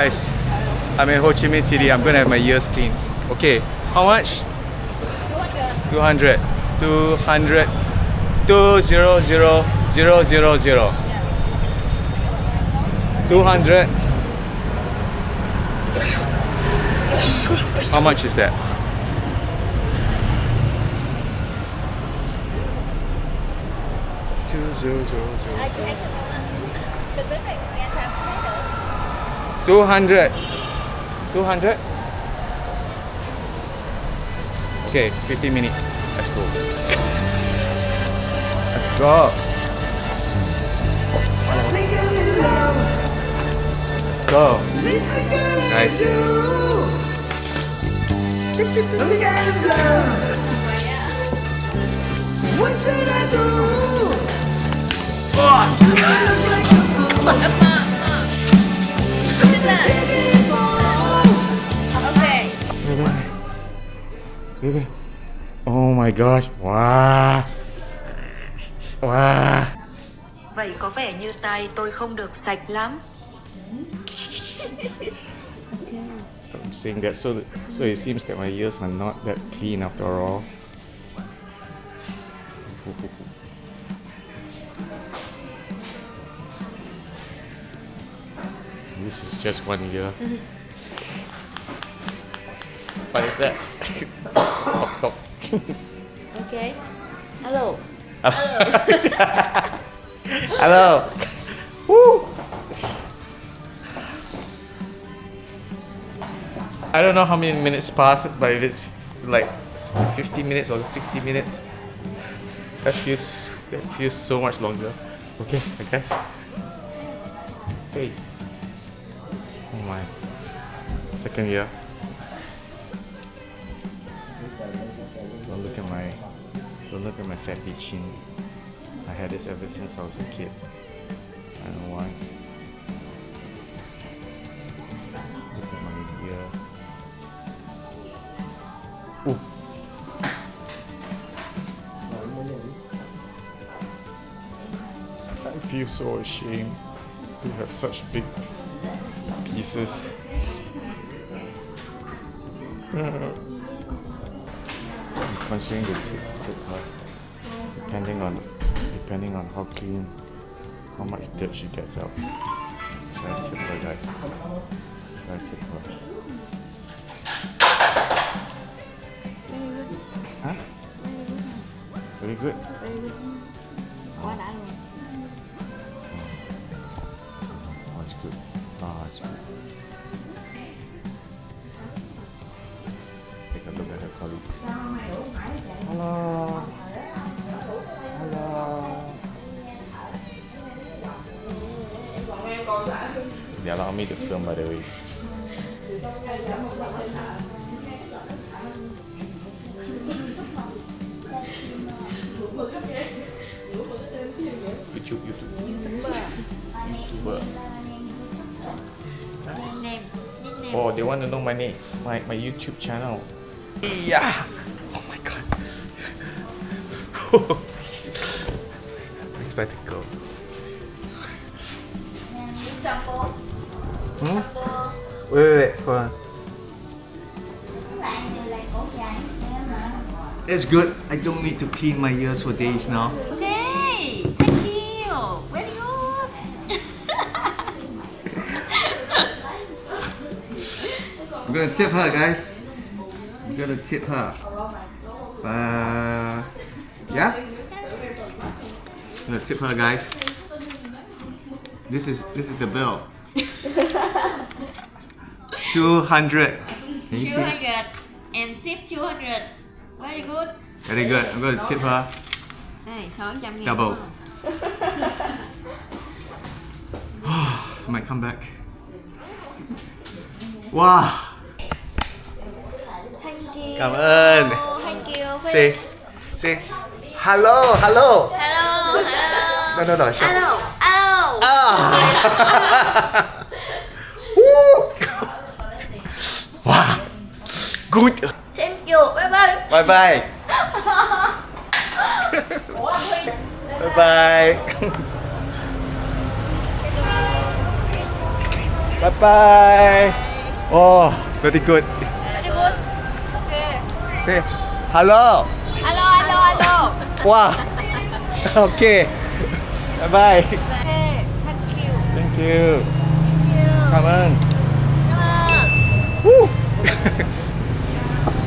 Guys, I'm in Ho Chi Minh City. I'm gonna have my ears cleaned. Okay, how much? 200. 200. 200. 200. How much is that? Two hundred. 200. Okay, 15 minutes. Let's go. Let's go. Let's go. Nice. What should I do? Okay. Baby. Oh my gosh. Wow. Wow. Vậy có vẻ như tay tôi không được sạch lắm. I'm saying that so it seems that my ears are not that clean after all. This is just one ear. What is that? Talk, talk. Okay. Hello. Hello. Woo. I don't know how many minutes passed, but if it's like 50 minutes or 60 minutes, that feels so much longer. Okay, I guess. Hey. Oh my. Second year. Don't look at my fatty chin. I had this ever since I was a kid. I don't know why. Look at my ear. Ooh. I feel so ashamed to have such big pieces. I'm considering to tip her, depending on how clean, how much dirt she gets out. Should I tip her, guys? Should I tip her? Huh? Very good. Quá đã luôn. Oh, it's good. Oh, it's good. Take a look at her colleagues. Hello. Hello. They allow me to film, by the way. YouTuber. Name. Oh, they want to know my name, my YouTube channel. Yeah. Oh my god. My spectacle. Sample. Hmm? Wait, hold on. It's good. I don't need to clean my ears for days now. Okay. Thank you. Very good. I'm gonna tip her, guys. I'm gonna tip her. Yeah? I'm gonna tip her, guys. This is the bill. 200. Can you see? 200 and tip 200. Very good. Very good. I'm gonna tip her Đây, 200.000. double. I might come back. Wow. Thank you. Cảm ơn. Thank you. Say hello, hello. Hello. No. Show. Hello. Ah. Woo. Wow. Good. Thank you. Bye bye. Bye bye. Bye bye. Bye bye. Oh, very good. Very good. Okay. Say hello. Hello, hello, hello. Wow. Okay. Bye bye. Hey, thank you. Thank you. Thank you. Come on. Come on. Woo.